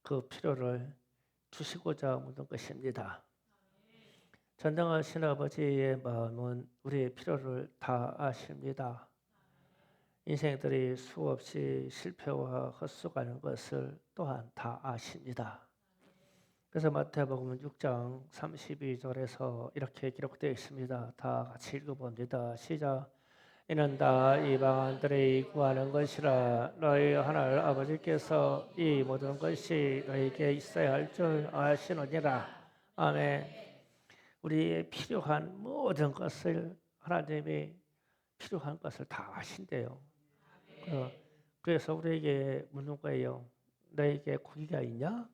그 필요를 주시고자 묻는 것입니다. 전능하신 아버지의 마음은 우리의 필요를 다 아십니다. 인생들이 수없이 실패와 헛수고하는 것을 또한 다 아십니다. 그래서 마태복음 6장 32절에서 이렇게 기록되어 있습니다. 다 같이 읽어봅니다. 시작. 이는 다 이방인들이 구하는 것이라 너희 하늘 아버지께서 이 모든 것이 너희에게 있어야 할 줄 아시느니라. 아멘. 우리의 필요한 모든 것을 하나님이 필요한 것을 다 아신대요. 그래서 우리에게 묻는 거예요. 너에게 고기가 있냐?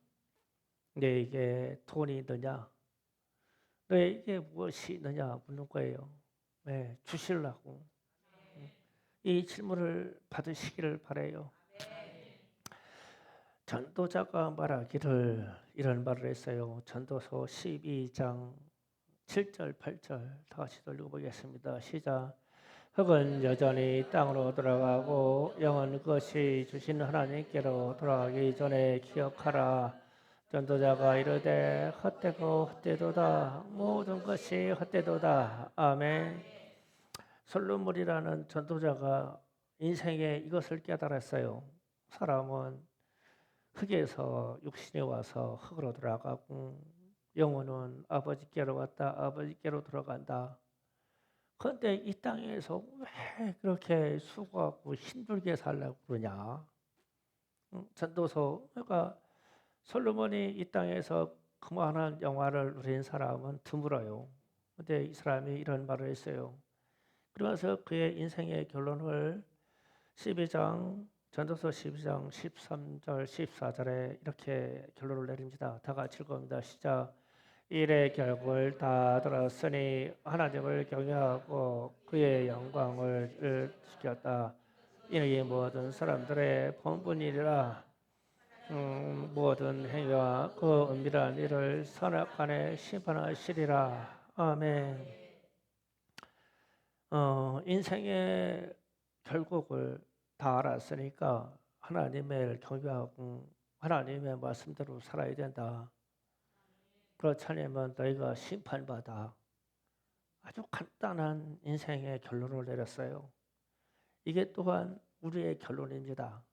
너에게 돈이 있느냐? 너에게 무엇이 있느냐? 묻는 거예요. 네, 주시려고. 이 질문을 받으시기를 바라요. 전도자가 말하기를 이런 말을 했어요. 전도서 12장 7절 8절 다 같이 읽어보겠습니다. 시작. 흙은 여전히 땅으로 돌아가고 영은 그것이 주신 하나님께로 돌아가기 전에 기억하라. 전도자가 이르되 헛되고 헛되도다. 모든 것이 헛되도다. 아멘. 솔로몬이라는 전도자가 인생에 이것을 깨달았어요. 사람은 흙에서 육신이 와서 흙으로 돌아가고 영혼은 아버지께로 왔다 아버지께로 돌아간다. 그런데 이 땅에서 왜 그렇게 수고하고 힘들게 살려고 그러냐? 전도서 그러니까 솔로몬이 이 땅에서 그만한 영화를 누린 사람은 드물어요. 그런데 이 사람이 이런 말을 했어요. 그러면서 그의 인생의 결론을 12장 전도서 12장 13절 14절에 이렇게 결론을 내립니다. 다 같이 읽어봅니다. 시작. 일의 결국을 다 들었으니 하나님을 경외하고 그의 영광을 지켰다. 이는 이 모든 사람들의 본분이라. 모든 행위와 그 은밀한 일을 선악간에 심판하시리라. 아멘. 인생의 결국을 다 알았으니까 하나님을 경외하고 하나님의 말씀대로 살아야 된다. 그렇지 않으면 너희가 심판받아. 아주 간단한 인생의 결론을 내렸어요. 이게 또한 우리의 결론입니다.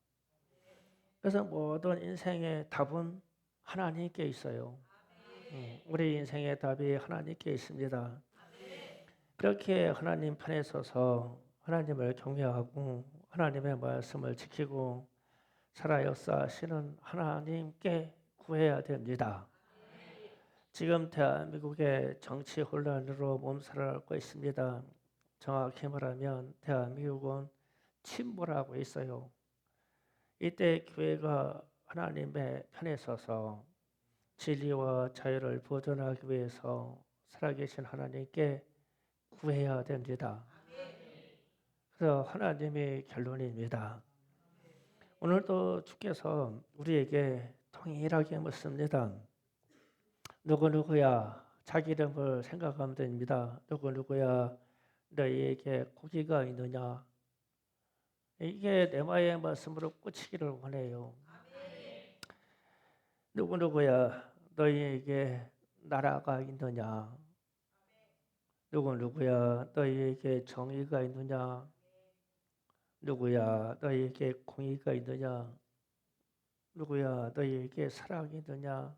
그래서 모든 인생의 답은 하나님께 있어요. 우리 인생의 답이 하나님께 있습니다. 그렇게 하나님 편에 서서 하나님을 경외하고 하나님의 말씀을 지키고 살아 역사하시는 하나님께 구해야 됩니다. 지금 대한민국의 정치 혼란으로 몸살아가고 있습니다. 정확히 말하면 대한민국은 침몰하고 있어요. 이때 교회가 하나님의 편에 서서 진리와 자유를 보존하기 위해서 살아계신 하나님께 구해야 됩니다. 그래서 하나님의 결론입니다. 오늘도 주께서 우리에게 동일하게 묻습니다. 누구누구야 자기 이름을 생각하면 됩니다. 누구누구야 너희에게 고기가 있느냐. 이게 레마의 말씀으로 꽂히기를 원해요. 누구누구야 너희에게 나라가 있느냐. 누구누구야 너희에게 정의가 있느냐. 누구야 너희에게 공의가 있느냐. 누구야 너희에게 사랑이 있느냐.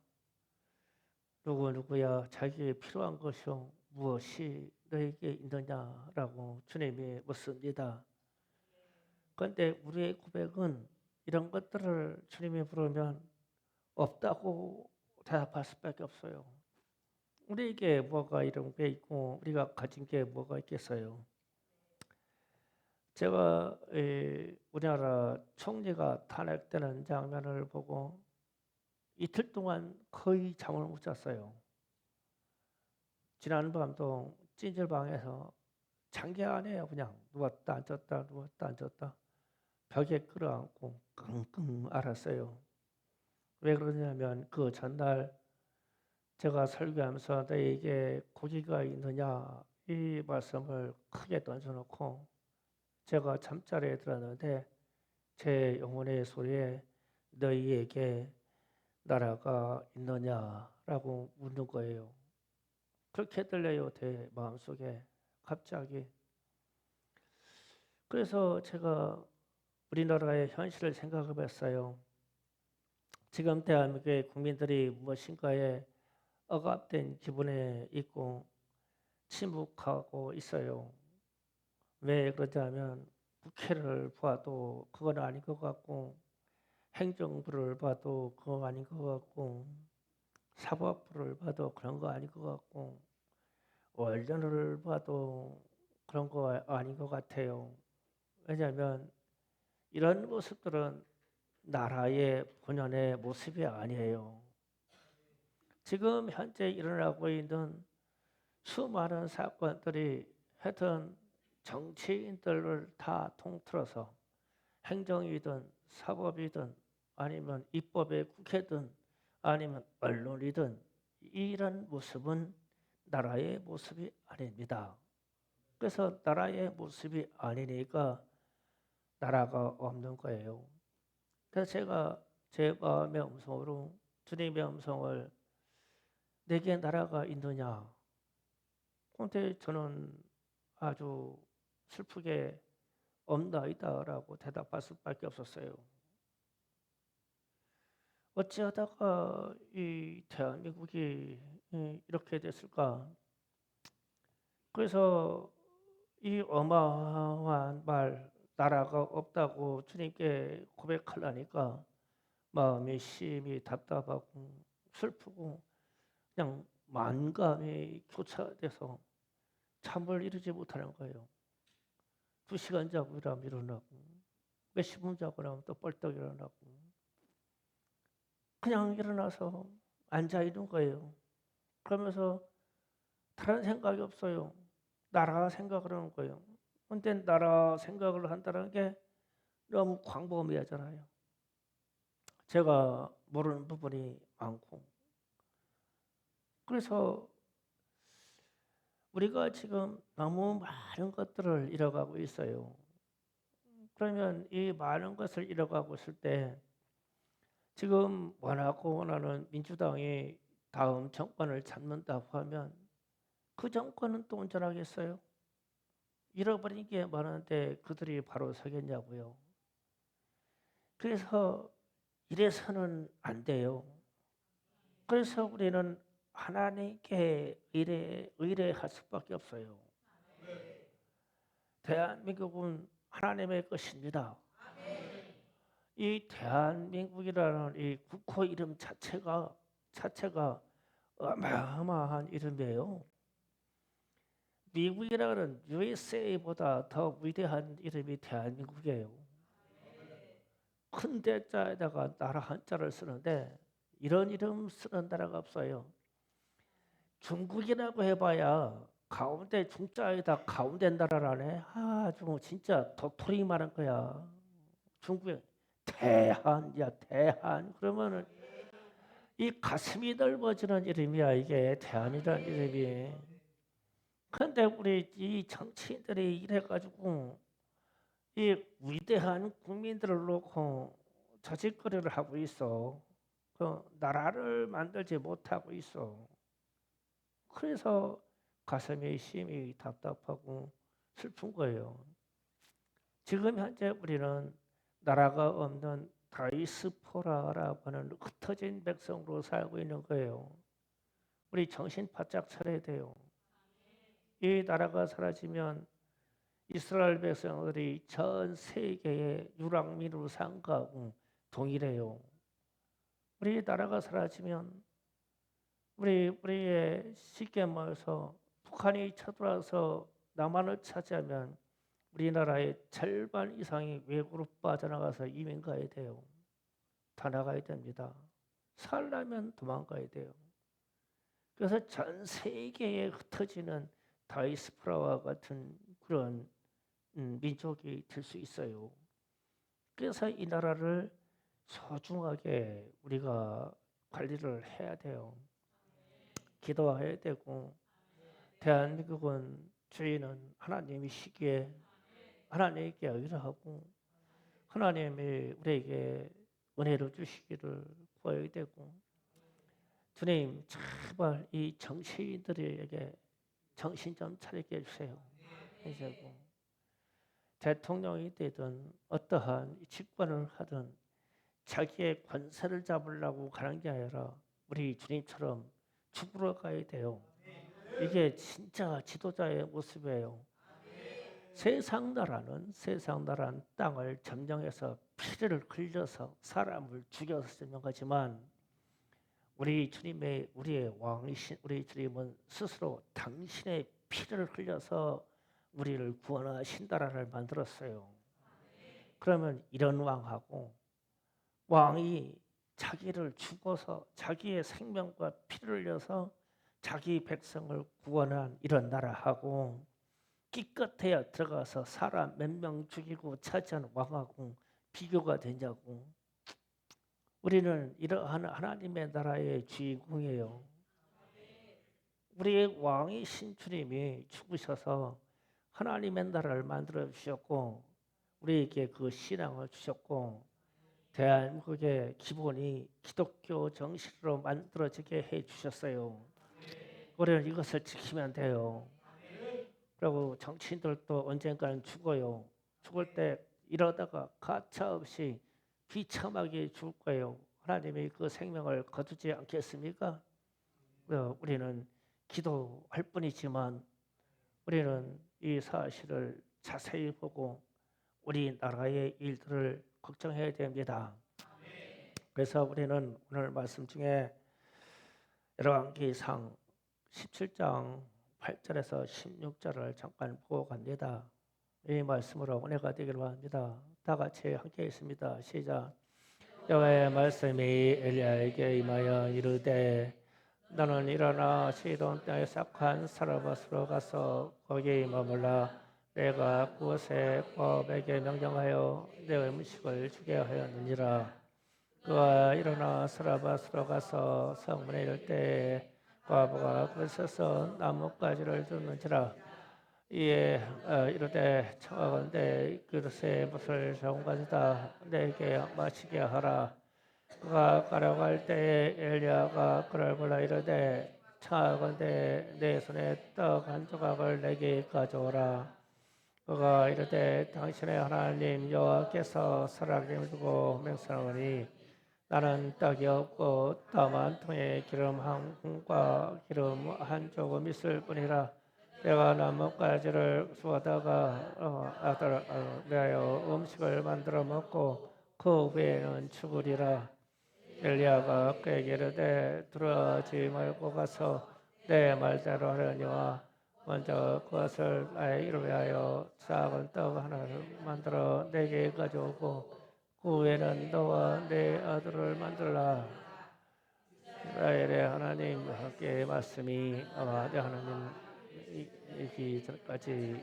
누구야 자기에게 필요한 것이 무엇이 너에게 있느냐라고 주님이 묻습니다. 그런데 우리의 고백은 이런 것들을 주님이 부르면 없다고 대답할 수밖에 없어요. 우리에게 뭐가 이런 게 있고 우리가 가진 게 뭐가 있겠어요. 제가 우리나라 총리가 탄핵되는 장면을 보고 이틀 동안 거의 잠을 못 잤어요. 지난 밤도 찜질방에서 장기하네요. 그냥 누웠다 앉았다 누웠다 앉았다 벽에 끌어안고 끙끙 앓았어요. 왜 그러냐면 그 전날 제가 설교하면서 너에게 고기가 있느냐 이 말씀을 크게 던져놓고 제가 잠자리에 들었는데 제 영혼의 소리에 너희에게 나라가 있느냐라고 묻는 거예요. 그렇게 들려요, 제 마음속에 갑자기. 그래서 제가 우리나라의 현실을 생각해 봤어요. 지금 대한민국의 국민들이 무엇인가에 억압된 기분에 있고 침묵하고 있어요. 왜 그러냐면 국회를 봐도 그건 아닌 것 같고 행정부를 봐도 그거 아닌 것 같고 사법부를 봐도 그런 거 아닌 것 같고 언론을 봐도 그런 거 아닌 것 같아요. 왜냐하면 이런 모습들은 나라의 본연의 모습이 아니에요. 지금 현재 일어나고 있는 수많은 사건들이 하여튼 정치인들을 다 통틀어서 행정이든 사법이든 아니면 입법의 국회든 아니면 언론이든 이런 모습은 나라의 모습이 아닙니다. 그래서 나라의 모습이 아니니까 나라가 없는 거예요. 그래서 제가 제 마음의 음성으로 주님의 음성을 내게 나라가 있느냐. 근데 저는 아주 슬프게 없나이다라고 대답할 수밖에 없었어요. 어찌하다가 이 대한민국이 이렇게 됐을까? 그래서 이 어마어마한 말 나라가 없다고 주님께 고백하려니까 마음이 심히 답답하고 슬프고 그냥 만감이 교차돼서 잠을 이루지 못하는 거예요. 2시간 자고 일하면 일어나고 몇십 분 자고 나면 또 벌떡 일어나고 그냥 일어나서 앉아 있는 거예요. 그러면서 다른 생각이 없어요. 나라 생각을 하는 거예요. 근데 나라 생각을 한다는 게 너무 광범위하잖아요. 제가 모르는 부분이 많고 그래서 우리가 지금 너무 많은 것들을 잃어가고 있어요. 그러면 이 많은 것을 잃어가고 있을 때 지금 원하고 원하는 민주당이 다음 정권을 잡는다고 하면 그 정권은 또 온전하겠어요? 잃어버린 게 많은데 그들이 바로 서겠냐고요. 그래서 이래서는 안 돼요. 그래서 우리는 하나님께 의뢰할 수밖에 없어요. 대한민국은 하나님의 것입니다. 이 대한민국이라는 이 국호 이름 자체가 어마어마한 이름이에요. 미국이라는 USA보다 더 위대한 이름이 대한민국이에요. 큰 대자에다가 나라 한자를 쓰는데 이런 이름 쓰는 나라가 없어요. 중국이라고 해봐야 가운데 중자에다 가운데 나라라네. 아주 진짜 도토리 많은 거야. 중국에 대한이야 대한 그러면은 이 가슴이 넓어지는 이름이야 이게 대한이라는 이름이. 그런데 우리 이 정치인들이 이래가지고 이 위대한 국민들을 놓고 자짓거리를 하고 있어. 그 나라를 만들지 못하고 있어. 그래서 가슴이 심히 답답하고 슬픈 거예요. 지금 현재 우리는 나라가 없는 다이스포라라고 하는 흩어진 백성으로 살고 있는 거예요. 우리 정신 바짝 차려야 돼요. 이 나라가 사라지면 이스라엘 백성들이 전 세계의 유랑민으로 산 거하고 동일해요. 우리 나라가 사라지면 우리의 쉽게 말해서 북한이 쳐들어와서 남한을 차지하면 우리나라의 절반 이상이 외국으로 빠져나가서 이민 가야 돼요. 다 나가야 됩니다. 살려면 도망가야 돼요. 그래서 전 세계에 흩어지는 다이스포라와 같은 그런 민족이 될 수 있어요. 그래서 이 나라를 소중하게 우리가 관리를 해야 돼요. 기도해야 되고 대한민국은 주인은 하나님이시기에 하나님께 의뢰하고 하나님이 우리에게 은혜를 주시기를 죽어야 되고 주님 제발 이 정치인들에게 정신 좀 차리게 해주세요. 이제고 대통령이 되든 어떠한 직권을 하든 자기의 권세를 잡으려고 가는 게 아니라 우리 주님처럼 죽으러 가야 돼요. 이게 진짜 지도자의 모습이에요. 세상 나라는 땅을 점령해서 피를 흘려서 사람을 죽여서 점령하지만 우리의 왕이신 우리 주님은 스스로 당신의 피를 흘려서 우리를 구원하신 나라를 만들었어요. 그러면 이런 왕이 자기를 죽어서 자기의 생명과 피를 흘려서 자기 백성을 구원한 이런 나라하고 기껏해야 들어가서 사람 몇 명 죽이고 차지한 왕하고 비교가 되냐고. 우리는 이러한 하나님의 나라의 주인공이에요. 우리의 왕이신 주님이 죽으셔서 하나님의 나라를 만들어 주셨고 우리에게 그 신앙을 주셨고 대한민국의 기본이 기독교 정신으로 만들어지게 해 주셨어요. 우리는 이것을 지키면 돼요. 그리고 정치인들도 언젠가는 죽어요. 죽을 때 이러다가 가차없이 비참하게 죽을 거예요. 하나님이 그 생명을 거두지 않겠습니까? 우리는 기도할 뿐이지만 우리는 이 사실을 자세히 보고 우리나라의 일들을 걱정해야 됩니다. 그래서 우리는 오늘 말씀 중에 열왕기상 17장 8절에서 16절을 잠깐 보고 갑니다. 이 말씀으로 은혜가 되기를 바랍니다. 다 같이 함께 있습니다. 시작. 여호와의 말씀이 엘리야에게 임하여 이르되 너는 일어나 시돈 땅에 싹한 사르밧으로 가서 거기 머물라. 내가 그곳에 고압에게 명령하여 내 음식을 주게 하였느니라. 그가 일어나 사르밧으로 가서 성문에 이를 때에 과부가 그곳에서 나뭇가지를 줍는지라. 이에 이르되 청하건대 그릇에 무술 좋은 것이다 내게 마시게 하라. 그가 가려갈 때에 엘리야가 그를 불러 이르되 청하건대 내 손에 떡 한 조각을 내게 가져오라. 그가 이르되 당신의 하나님 여호와께서 살아계심을 두고 맹세하노니 나는 떡이 없고 다만 통에 기름 한 큰과 기름 한 조금 있을 뿐이라. 내가 나뭇가지를 주워다가 내어 음식을 만들어 먹고 그 후에는 죽으리라. 엘리야가 그에게 이르되 두려워하지 말고 가서 내 말대로 하려니와 먼저 그것을 나의 이름에 하여 작은 떡 하나를 만들어 내게 가져오고 그 후에는 너와 내 아들을 만들라. 이스라엘의 하나님 함께 말씀이 내 하나님 이기 전까지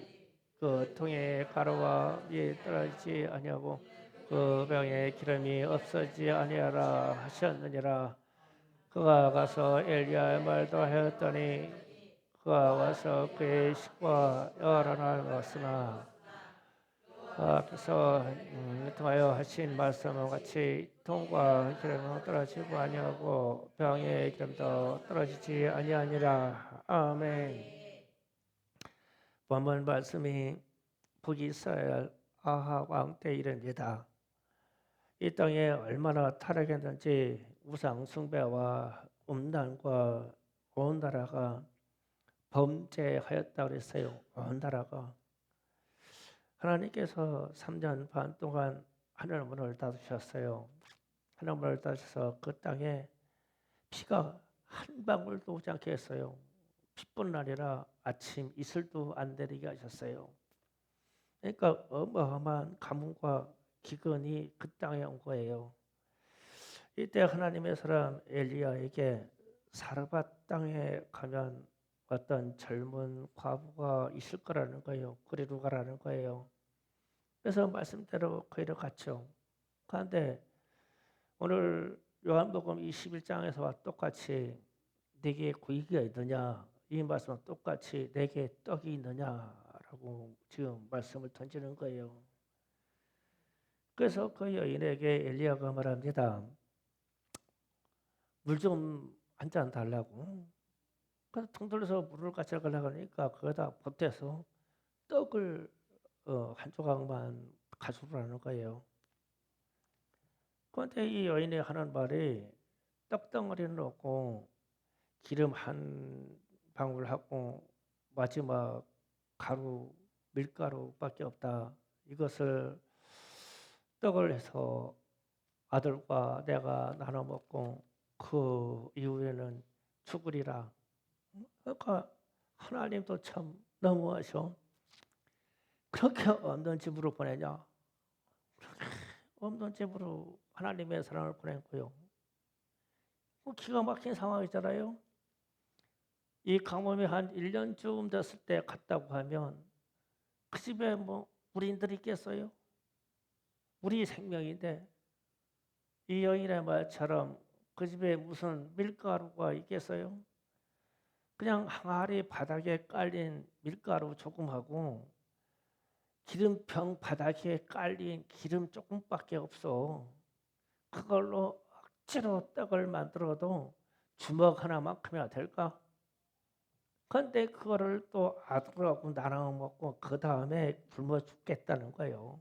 그 통에 가루와 미 떨어지지 아니하고 그 병에 기름이 없어지지 아니하라 하셨느니라. 그가 가서 엘리야의 말도 하였더니 그가 와서 그의 식과 여러 먹었으나 그래서 통하여 하신 말씀과 같이 통과 기름은 떨어지고 아니하고 병의 기름도 떨어지지 아니하니라. 아멘. 본문 말씀이 북이스라엘 아합 왕 때 일입니다. 이 땅에 얼마나 타락했는지 우상 숭배와 음란과 온 나라가 범죄하였다고 그랬어요. 온 나라가. 하나님께서 3년 반 동안 하늘 문을 닫으셨어요. 하늘 문을 닫으셔서 그 땅에 피가 한 방울도 오지 않게 했어요. 피뿐 아니라 아침 이슬도 안 내리게 하셨어요. 그러니까 어마어마한 가뭄과 기근이 그 땅에 온 거예요. 이때 하나님의 사람 엘리야에게 사르밧 땅에 가면 어떤 젊은 과부가 있을 거라는 거예요. 그리로 가라는 거예요. 그래서 말씀대로 그리로 갔죠. 그런데 오늘 요한복음 21장에서와 똑같이 내게 고기가 있느냐 이 말씀은 똑같이 내게 떡이 있느냐라고 지금 말씀을 던지는 거예요. 그래서 그 여인에게 엘리야가 말합니다. 물 좀 한 잔 달라고. 그래서 통 돌려서 물을 가져가려고 하니까 그거다 보태서 떡을 한 조각만 가져오라는 거예요. 그런데 이 여인이 하는 말이 떡덩어리를 넣고 기름 한 방울하고 마지막 가루 밀가루밖에 없다. 이것을 떡을 해서 아들과 내가 나눠 먹고 그 이후에는 죽으리라. 그러니까 하나님도 참 너무하셔. 그렇게 없는 집으로 보내냐? 그렇게 없는 집으로 하나님의 사랑을 보냈고요. 기가 막힌 상황이잖아요. 이 가뭄이 한 1년쯤 됐을 때 갔다고 하면 그 집에 뭐 우리인들이 있겠어요? 우리 생명인데 이 여인의 말처럼 그 집에 무슨 밀가루가 있겠어요? 그냥 항아리 바닥에 깔린 밀가루 조금하고 기름병 바닥에 깔린 기름 조금밖에 없어. 그걸로 억지로 떡을 만들어도 주먹 하나만큼이나 될까? 근데 그거를 또 아들하고 나눠 먹고 그 다음에 굶어 죽겠다는 거예요.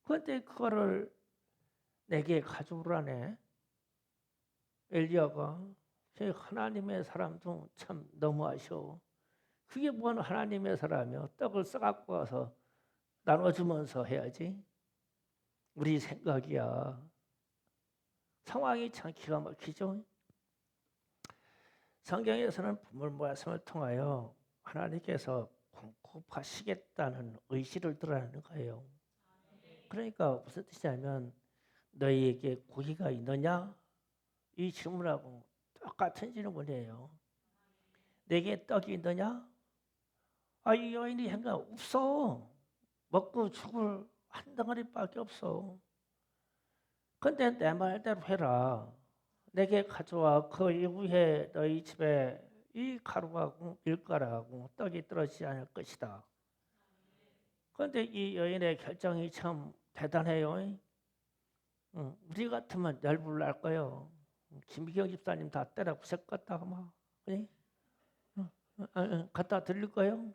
근데 그거를 내게 가져오라네. 엘리야가. 하나님의 사람도 참 너무하셔. 그게 뭔 하나님의 사람이요. 떡을 싸갖고 와서 나눠주면서 해야지. 우리 생각이야. 상황이 참 기가 막히죠. 성경에서는 부모 말씀을 통하여 하나님께서 공급하시겠다는 의지를 드러내는 거예요. 그러니까 무슨 뜻이냐면 너희에게 고기가 있느냐? 이 질문하고 똑같은 질문이에요. 내게 떡이 있느냐? 이 여인이 생각 없어. 먹고 죽을 한 덩어리밖에 없어. 근데 내 말대로 해라. 내게 가져와. 그 이후에 너희 집에 이 가루하고 밀가루하고 떡이 떨어지지 않을 것이다. 그런데 이 여인의 결정이 참 대단해요. 우리 같으면 열불 날 거예요. 김기경 집사님 다 때려 부셨겠다 아마. 갖다 드릴 거예요.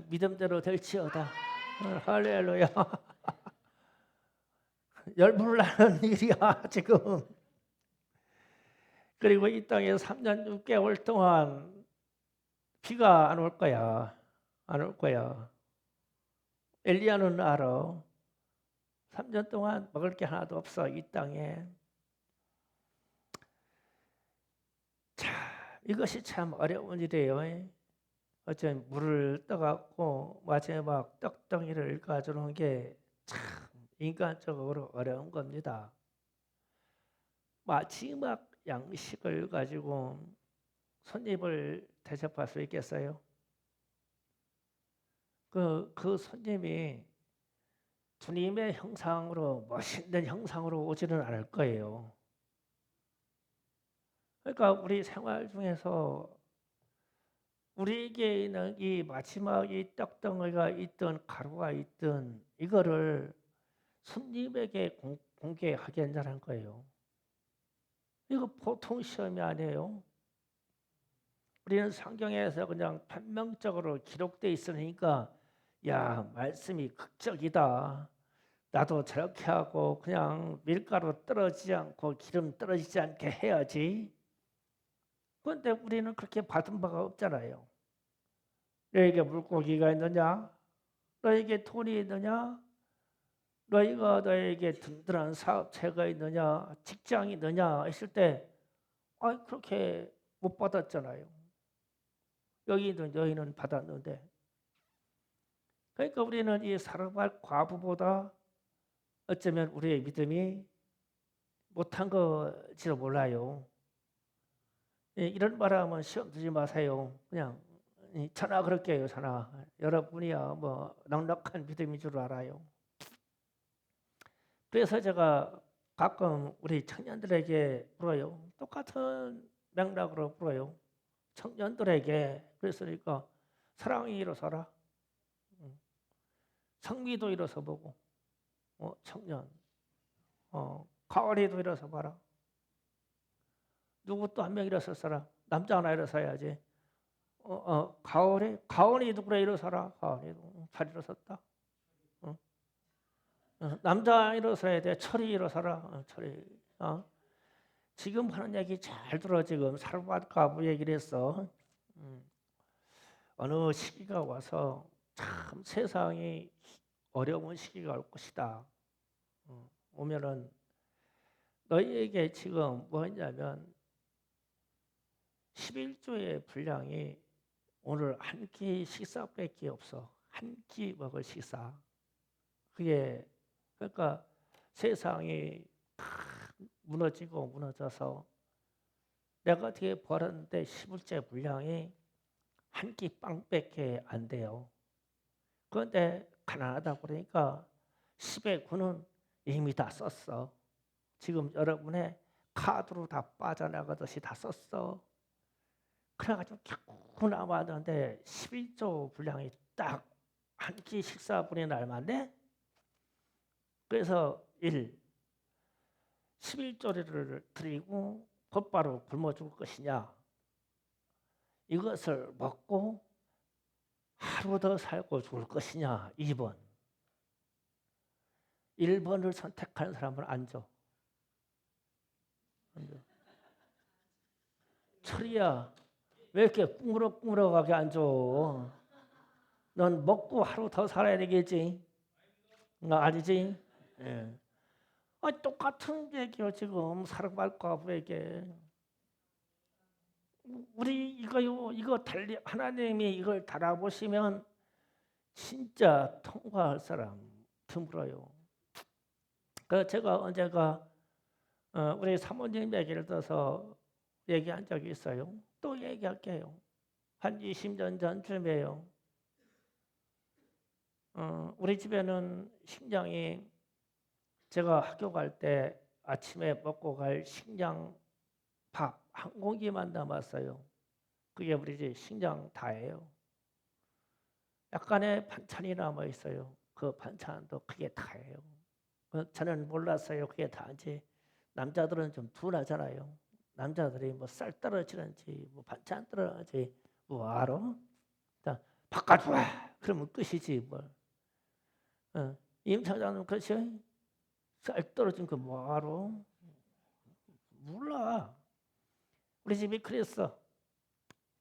믿음대로 될지어다. 할렐루야. 열불 나는 일이야 지금. 그리고 이 땅에 3년 6개월 동안 비가 안 올 거야. 안 올 거야. 엘리야는 알아. 3년 동안 먹을 게 하나도 없어 이 땅에. 참 이것이 참 어려운 일이에요. 어쩌면 물을 떠갖고 마지막 떡덩이를 가져오는 게 참 인간적으로 어려운 겁니다. 마지막 양식을 가지고 손님을 대접할 수 있겠어요? 그 손님이 주님의 형상으로 멋있는 형상으로 오지는 않을 거예요. 그러니까 우리 생활 중에서 우리에게 있는 이 마지막 이 떡덩어리가 있든 가루가 있든 이거를 손님에게 공개하겠냐는 거예요. 이거 보통 시험이 아니에요. 우리는 성경에서 그냥 변명적으로 기록되어 있으니까 야 말씀이 극적이다. 나도 저렇게 하고 그냥 밀가루 떨어지지 않고 기름 떨어지지 않게 해야지. 그런데 우리는 그렇게 받은 바가 없잖아요. 너에게 물고기가 있느냐? 너에게 돈이 있느냐? 너에게 든든한 사업체가 있느냐? 직장이 있느냐? 했을 때 그렇게 못 받았잖아요. 여기 있는 여인은 받았는데. 그러니까 우리는 이 사르밧 과부보다 어쩌면 우리의 믿음이 못한 거지도 몰라요. 이런 말하면 시험 들지 마세요. 그냥 천하 그렇게 해요. 천하. 여러분이야 뭐 넉넉한 믿음인 줄 알아요. 그래서 제가 가끔 우리 청년들에게 물어요. 똑같은 맥락으로 물어요. 청년들에게 그랬으니까 사랑이 일어서라. 성미도 일어서 보고 청년 가을이도 일어서 봐라. 누구 또 한 명 일어섰어라. 남자 하나 일어서야지. 가온이도 그래 일어서라. 가온이도 잘 일어섰다. 남자 일어서야 돼. 철이 일어서라. 철이. 지금 하는 얘기 잘 들어. 지금 사르밧가부 얘기를 했어. 어느 시기가 와서 참 세상이 어려운 시기가 올 것이다. 오면은 너희에게 지금 뭐냐면 11조의 분량이 오늘 한 끼 식사밖에 없어. 한 끼 먹을 식사. 그게 그러니까 세상이 무너지고 무너져서 내가 어떻게 벌었는데 11조 분량이 한 끼 빵밖에 안 돼요. 그런데 가난하다 그러니까 10의 9는 이미 다 썼어. 지금 여러분의 카드로 다 빠져나가듯이 다 썼어. 그래가지고 겨우 남았는데 11조 분량이 딱 한 끼 식사분이 날만데 그래서 11조를 드리고 곧바로 굶어 죽을 것이냐 이것을 먹고 하루 더 살고 죽을 것이냐 2번 1번을 선택하는 사람은 앉아. 철이야 왜 이렇게 꾸물어꾸물어가게 앉아. 넌 먹고 하루 더 살아야 되겠지. 아니지? 예. 똑같은 얘기요 지금 사르밧가부에게. 우리 이거 달리 하나님이 이걸 달아보시면 진짜 통과할 사람 드물어요. 그 제가 언제가 우리 사모님 얘기를 들어서 얘기한 적이 있어요. 또 얘기할게요. 한 20년 전쯤에요. 우리 집에는 식량이 제가 학교 갈 때 아침에 먹고 갈 식량 밥 한 공기만 남았어요. 그게 우리 집 식량 다예요. 약간의 반찬이 남아 있어요. 그 반찬도 그게 다예요. 저는 몰랐어요. 그게 다인지. 남자들은 좀 둔하잖아요. 남자들이 뭐 쌀 떨어지는지 뭐 반찬 떨어지는지 뭐 알아? 바깥으로 와! 그러면 끝이지 뭘. 임 차장님 그렇지? 쌀 떨어진 거 뭐 알아? 몰라. 우리 집이 그랬어.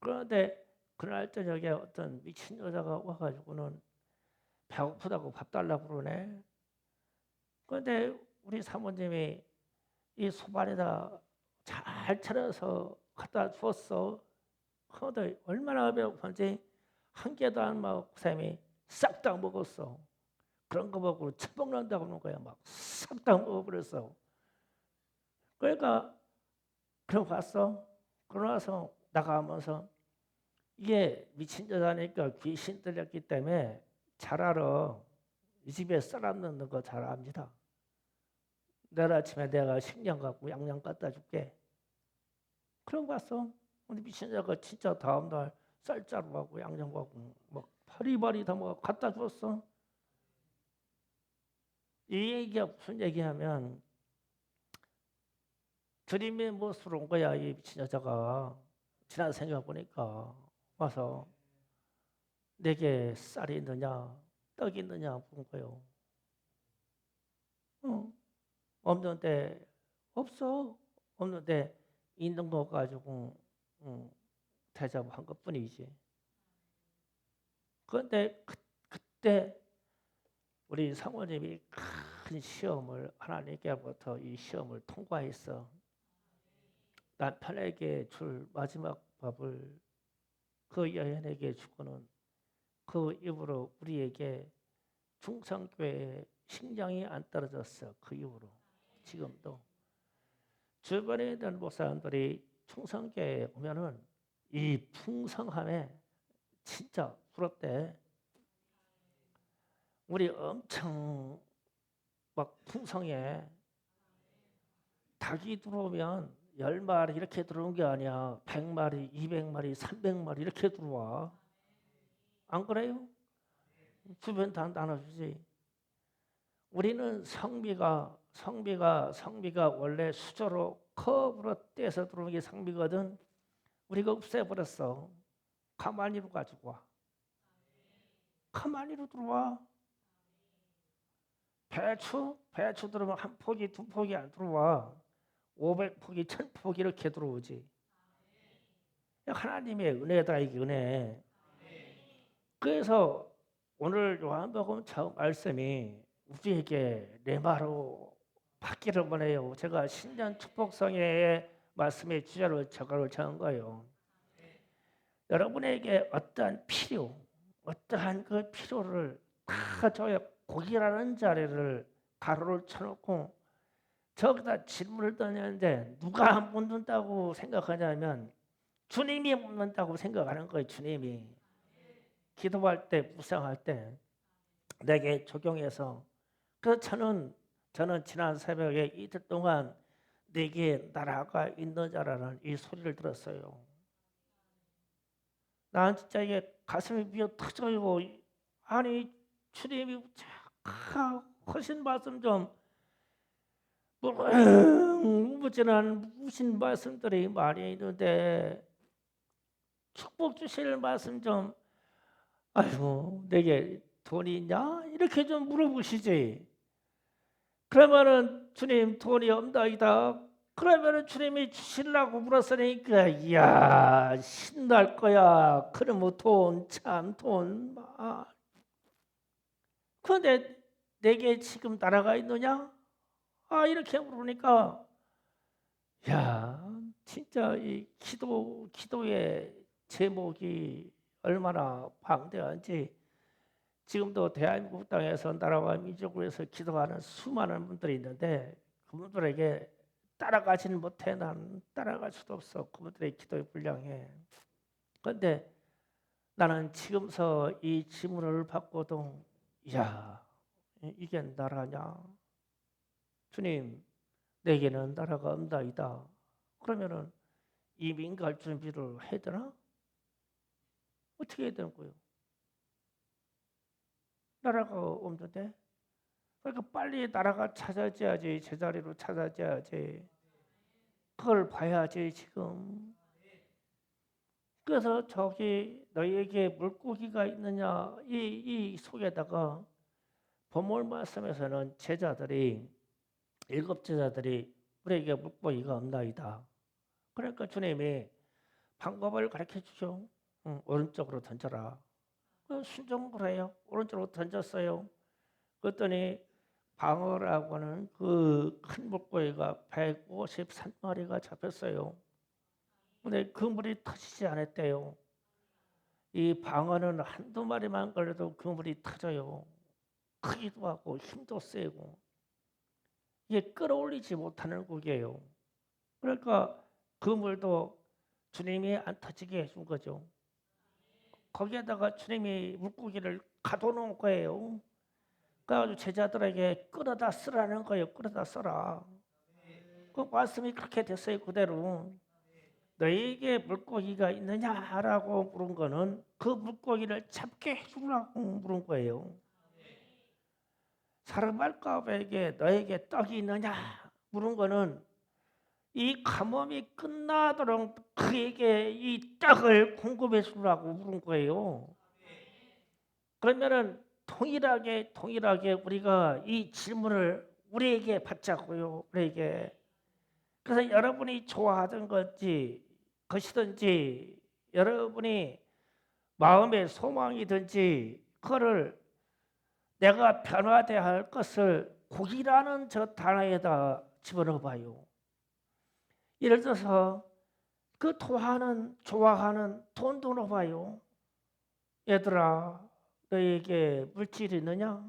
그런데 그날 저녁에 어떤 미친 여자가 와가지고는 배고프다고 밥 달라고 그러네. 그런데 우리 사모님이 이 소반에다 잘 차려서 갖다 주었어. 그런데 얼마나 배고픈지 한 개도 안 먹고 쌤이 싹 다 먹었어. 그런 거 보고 처먹는다고 하는 거야. 막 싹 다 먹어버렸어. 그러니까 그럼 갔어. 그러고 나서 나가면서 이게 미친 여자니까 귀신 들렸기 때문에 잘 알아. 이 집에 사람 넣는 거 잘 압니다. 내일 아침에 내가 식량 갖고 양념 갖다 줄게. 그럼 갔어. 근데 미친 여자가 진짜 다음날 쌀자루하고 양념하고 막 파리바리 다 뭐 갖다 줬어. 이 얘기가 무슨 얘기하면 주님의 모습으로 온 거야. 이 미친 여자가 지난 생각 보니까 와서 내게 쌀이 있느냐 떡이 있느냐 본 거요. 없는데 없어. 없는데 있는 거 가지고 대접한 것뿐이지. 그런데 그때 우리 사모님이 큰 시험을 하나님께로부터 이 시험을 통과했어. 남편에게 줄 마지막 밥을 그 여인에게 주고는 그 이후로 우리에게 중성교회에 식량이 안 떨어졌어. 그 이후로 지금도 주변에 있는 목사님들이 충성교회에 오면은 이 풍성함에 진짜 부럽대. 우리 엄청 막 풍성해. 닭이 들어오면 10마리 이렇게 들어오는 게 아니야. 100마리, 200마리, 300마리 이렇게 들어와. 안 그래요? 주변 다 나눠주지. 우리는 성미가 성비가 원래 수저로 컵으로 떼서 들어오는 게 성비거든. 우리가 없애버렸어. 가만히로 가지고 와. 가만히로 들어와. 배추 들어오면 한 포기 두 포기 안 들어와. 500포기 1000포기 이렇게 들어오지. 하나님의 은혜다, 이게 은혜. 그래서 오늘 요한복음 처음 말씀이 우리에게 레마로 받기를 원해요. 제가 신년 축복성의 말씀의 주제를 저거를 정한 거예요. 여러분에게 어떠한 필요, 어떠한 그 필요를 다 저의 고기라는 자리를 가로를 쳐놓고 저기다 질문을 던졌는데 누가 묻는다고 생각하냐면 주님이 묻는다고 생각하는 거예요. 주님이 기도할 때, 묵상할 때 내게 적용해서. 그래서 저는 지난 새벽에 이틀 동안 내게 나라가 있는 자라는 이 소리를 들었어요. 난 진짜 이게 가슴이 미어 터져요. 아니 주님이 하신 말씀 좀 무진한 무신 말씀들이 많이 있는데 축복 주실 말씀 좀 아이고 내게 돈이 있냐 이렇게 좀 물어보시지. 그러면은 주님 돈이 없나이다. 그러면은 주님이 주시려고 물었으니까 이야 신날 거야. 그러면 돈. 그런데 내게 지금 나라가 있느냐? 이렇게 물으니까 야 진짜 이 기도의 제목이 얼마나 방대한지. 지금도 대한민국 땅에서 나라와 민족을 위해서 기도하는 수많은 분들이 있는데 그분들에게 따라가지는 못해. 난 따라갈 수도 없어. 그분들의 기도에 불량해. 그런데 나는 지금서 이 질문을 받고도 야 이게 나라냐? 주님 내게는 나라가 없나이다. 그러면은 이민 갈 준비를 해야 되나? 어떻게 해야 되는 거예요? 나라가 없는데? 그러니까 빨리 나라가 찾아져야지. 제자리로 찾아져야지. 그걸 봐야지 지금. 그래서 저기 너희에게 물고기가 있느냐 이 속에다가 본문 말씀에서는 제자들이 일곱 제자들이 우리에게 물고기가 없나이다. 그러니까 주님이 방법을 가르쳐 주죠. 오른쪽으로 던져라. 순종을 해요. 오른쪽으로 던졌어요. 그랬더니 방어라고 하는 그 큰 물고기가 153마리가 잡혔어요. 근데 그 물이 터지지 않았대요. 이 방어는 한두 마리만 걸려도 그 물이 터져요. 크기도 하고 힘도 세고 이게 끌어올리지 못하는 곡이에요. 그러니까 그 물도 주님이 안 터지게 해준 거죠. 거기에다가 주님이 물고기를 가둬놓은 거예요. 그래가지고 제자들에게 끌어다 쓰라는 거예요. 끌어다 써라. 그 말씀이 그렇게 됐어요. 그대로. 너희에게 물고기가 있느냐라고 물은 거는 그 물고기를 잡게 해주라고 물은 거예요. 사르발가에게 너에게 떡이 있느냐 물은 거는 이 가뭄이 끝나도록 그에게 이 떡을 공급해 주라고 물은 거예요. 그러면은 동일하게 우리가 이 질문을 우리에게 받자고요. 우리에게. 그래서 여러분이 좋아하던 것이든지 여러분이 마음의 소망이든지 그거를 내가 변화돼야 할 것을 고기라는 저 단어에다 집어넣어 봐요. 예를 들어서 그 좋아하는 돈도 넣어봐요. 얘들아 너에게 물질이 있느냐?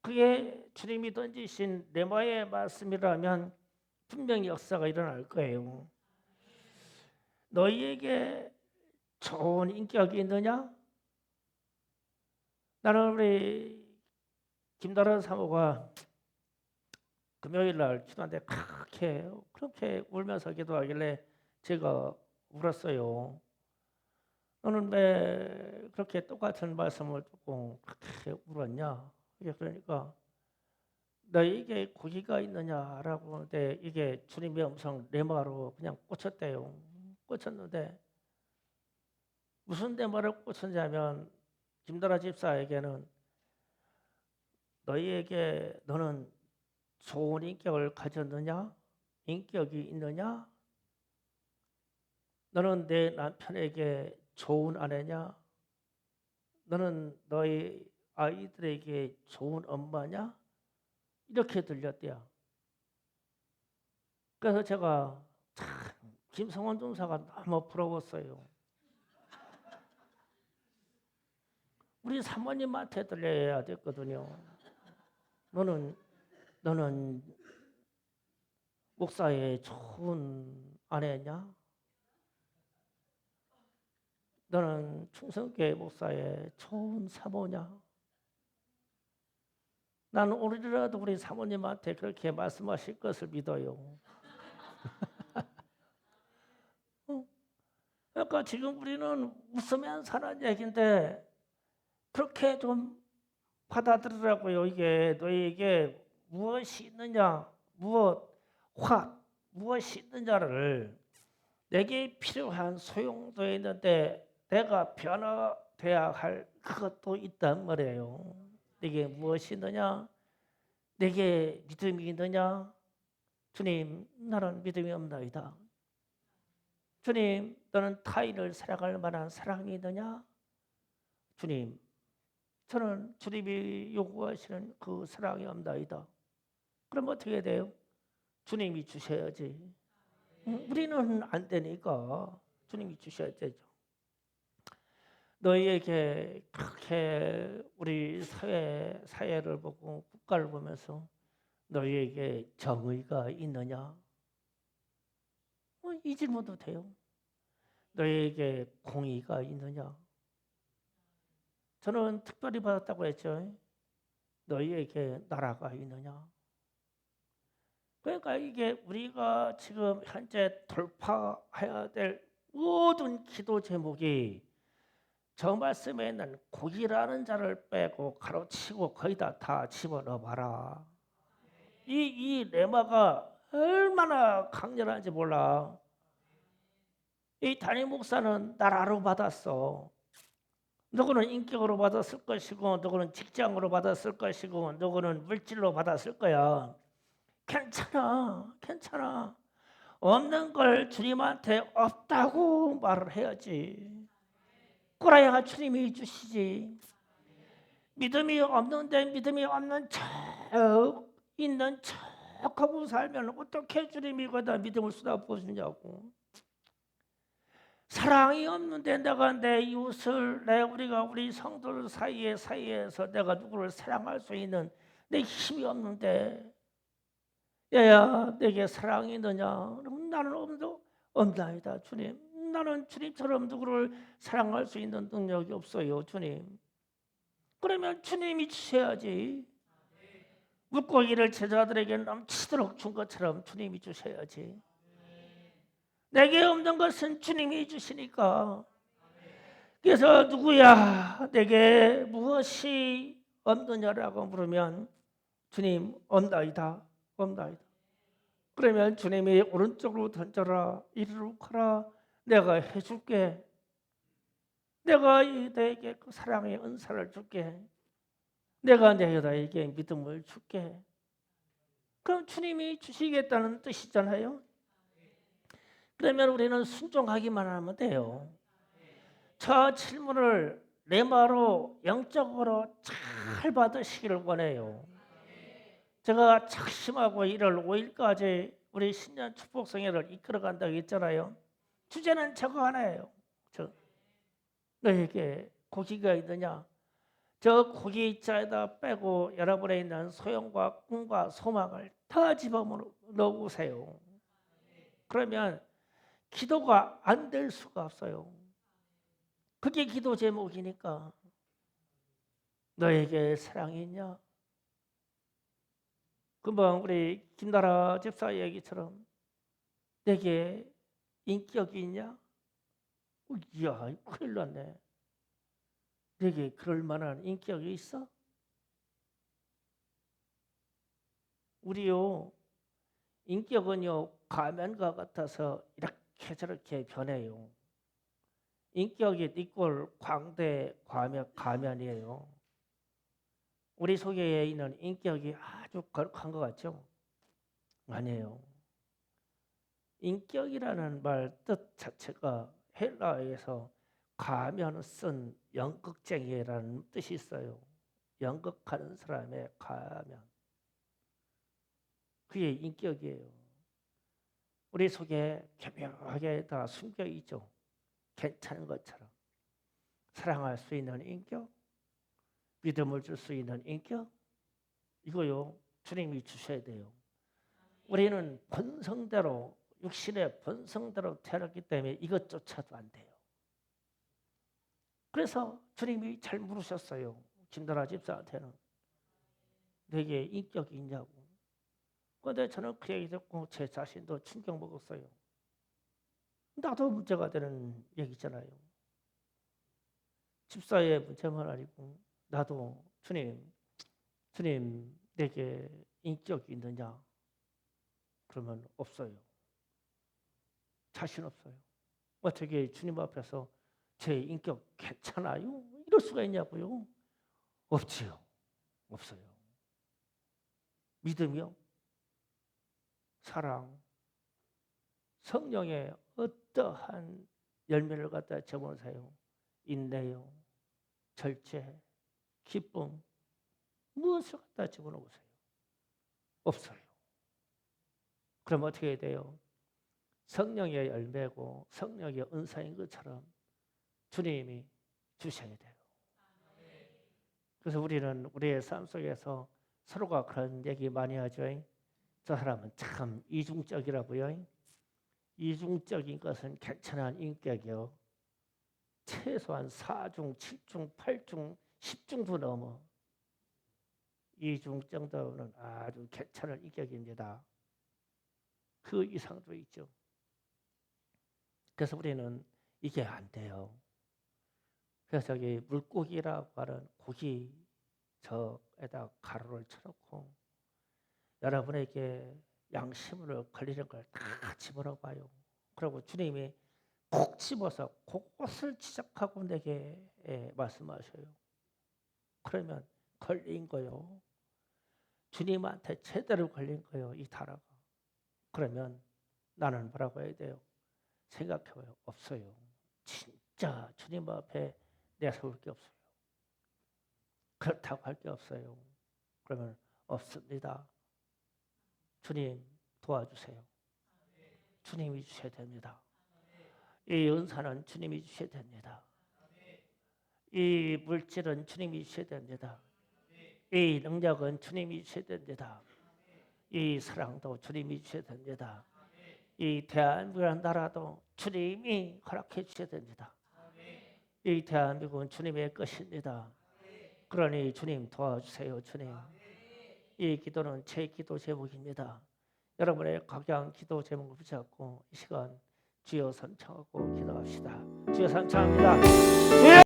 그게 주님이 던지신 레마의 말씀이라면 분명히 역사가 일어날 거예요. 너희에게 좋은 인격이 있느냐? 나는 우리 김다란 사모가 금요일 날 기도하는데 그렇게 울면서 기도하길래 제가 울었어요. 너는 왜 그렇게 똑같은 말씀을 듣고 그렇게 울었냐? 그러니까 너에게 고기가 있느냐라고 하는데 이게 주님의 음성 레마로 그냥 꽂혔대요. 꽂혔는데 무슨 레마를 꽂혔냐면 김다라 집사에게는 너는 좋은 인격을 가졌느냐? 인격이 있느냐? 너는 내 남편에게 좋은 아내냐? 너는 너희 아이들에게 좋은 엄마냐? 이렇게 들렸대요. 그래서 제가 참 김성원 중사가 너무 부러웠어요. 우리 사모님한테 들려야 됐거든요. 너는 목사의 좋은 아내냐? 너는 충성교회 목사의 좋은 사모냐? 나는 오늘이라도 우리 사모님한테 그렇게 말씀하실 것을 믿어요. 그러니까 지금 우리는 웃으면서 하는 얘기인데 그렇게 좀 받아들이라고요. 이게 너에게 무엇이 있느냐, 무엇이 있느냐를 내게 필요한 소용도 있는데 내가 변화돼야 할 그것도 있단 말이에요. 내게 무엇이 있느냐, 내게 믿음이 있느냐. 주님, 나는 믿음이 없나이다. 주님, 너는 타인을 사랑할 만한 사랑이 있느냐? 주님, 저는 주님이 요구하시는 그 사랑이 없나이다. 그럼 어떻게 돼요? 주님이 주셔야지. 우리는 안 되니까 주님이 주셔야 되죠. 너희에게 그렇게 우리 사회를 보고 국가를 보면서 너희에게 정의가 있느냐? 이 질문도 돼요. 너희에게 공의가 있느냐? 저는 특별히 받았다고 했죠. 너희에게 나라가 있느냐? 그러니까 이게 우리가 지금 현재 돌파해야 될 모든 기도 제목이 저 말씀에 있는 고기라는 자를 빼고 가로치고 거기다 다 집어넣어 봐라. 이 레마가 얼마나 강렬한지 몰라. 이 담임 목사는 나라로 받았어. 누구는 인격으로 받았을 것이고 누구는 직장으로 받았을 것이고 누구는 물질로 받았을 거야. 괜찮아. 없는 걸 주님한테 없다고 말을 해야지. 그래야 주님이 주시지. 믿음이 없는데 믿음이 없는 척 있는 척하고 살면 어떻게 주님이 거기다 믿음을 쏟아부으시냐고. 사랑이 없는데 내가 내 이웃을 우리가 우리 성도들 사이에서 내가 누구를 사랑할 수 있는 내 힘이 없는데 야야 내게 사랑이 있느냐? 나는 없나이다 주님. 나는 주님처럼 누구를 사랑할 수 있는 능력이 없어요 주님. 그러면 주님이 주셔야지. 물고기를 제자들에게 넘치도록 준 것처럼 주님이 주셔야지. 내게 없는 것은 주님이 주시니까. 그래서 누구야 내게 무엇이 없느냐라고 물으면 주님 없나이다. 그러면 주님이 오른쪽으로 던져라 이리로 가라 내가 해줄게. 내가 너에게 그 사랑의 은사를 줄게. 내가 너에게 믿음을 줄게. 그럼 주님이 주시겠다는 뜻이잖아요. 그러면 우리는 순종하기만 하면 돼요. 저 질문을 레마로 영적으로 잘 받으시기를 원해요. 제가 작심하고 1월 5일까지 우리 신년 축복성회를 이끌어간다고 했잖아요. 주제는 저거 하나예요. 너에게 고기가 있느냐? 저 고기 자에다 빼고 여러분에 있는 소용과 꿈과 소망을 다 집어넣으세요. 그러면 기도가 안 될 수가 없어요. 그게 기도 제목이니까. 너에게 사랑이 있냐? 금방 우리 김나라 집사 얘기처럼 내게 인격이 있냐? 이야 큰일 났네. 내게 그럴 만한 인격이 있어? 우리요 인격은요 가면과 같아서 이렇게 저렇게 변해요. 인격이 이꼴 광대 가면이에요. 우리 속에 있는 인격이 아주 거룩한 것 같죠? 아니에요. 인격이라는 말 뜻 자체가 헬라어에서 가면 쓴 연극쟁이라는 뜻이 있어요. 연극하는 사람의 가면. 그게 인격이에요. 우리 속에 교묘하게 다 숨겨 있죠. 괜찮은 것처럼. 사랑할 수 있는 인격, 믿음을 줄 수 있는 인격, 이거요 주님이 주셔야 돼요. 우리는 본성대로 육신의 본성대로 태어났기 때문에 이것조차도 안 돼요. 그래서 주님이 잘 물으셨어요. 김다라 집사한테는 내게 인격이 있냐고. 그런데 저는 그 얘기 듣고 제 자신도 충격 먹었어요. 나도 문제가 되는 얘기잖아요. 집사의 문제만 아니고 나도 주님 내게 인격이 있느냐? 그러면 없어요. 자신 없어요. 어떻게 주님 앞에서 제 인격 괜찮아요? 이럴 수가 있냐고요? 없지요. 없어요. 믿음이요? 사랑, 성령의 어떠한 열매를 갖다 적어놓으세요. 인내요, 절제, 기쁨, 무엇을 갖다 집어넣으세요? 없어요. 그럼 어떻게 해야 돼요? 성령의 열매고 성령의 은사인 것처럼 주님이 주셔야 돼요. 그래서 우리는 우리의 삶 속에서 서로가 그런 얘기 많이 하죠. 저 사람은 참 이중적이라고요. 이중적인 것은 괜찮은 인격이요. 최소한 4중, 7중, 8중, 10중도 넘어. 이중 정도는 아주 괜찮은 인격입니다. 그 이상도 있죠. 그래서 우리는 이게 안 돼요. 그래서 저기 물고기라고 하는 고기 저에다 가루를 쳐놓고 여러분에게 양심으로 걸리는 걸 다 집어넣어 봐요. 그리고 주님이 콕 집어서 그것을 지적하고 내게 말씀하셔요. 그러면 걸린 거요. 주님한테 제대로 걸린 거예요. 이 타라가. 그러면 나는 뭐라고 해야 돼요? 생각해봐요. 없어요. 진짜 주님 앞에 내세울 게 없어요. 그렇다고 할 게 없어요. 그러면 없습니다. 주님 도와주세요. 주님이 주셔야 됩니다. 이 은사는 주님이 주셔야 됩니다. 이 물질은 주님이 주셔야 됩니다. 이 능력은 주님이 주셔야 됩니다. 이 사랑도 주님이 주셔야 됩니다. 이 대한민국이라는 나라도 주님이 허락해 주셔야 됩니다. 이 대한민국은 주님의 것입니다. 그러니 주님 도와주세요. 주님. 이 기도는 제 기도 제목입니다. 여러분의 각양 기도 제목을 붙잡고 이 시간 주여 삼창하고 기도합시다. 주여 삼창합니다. 주여!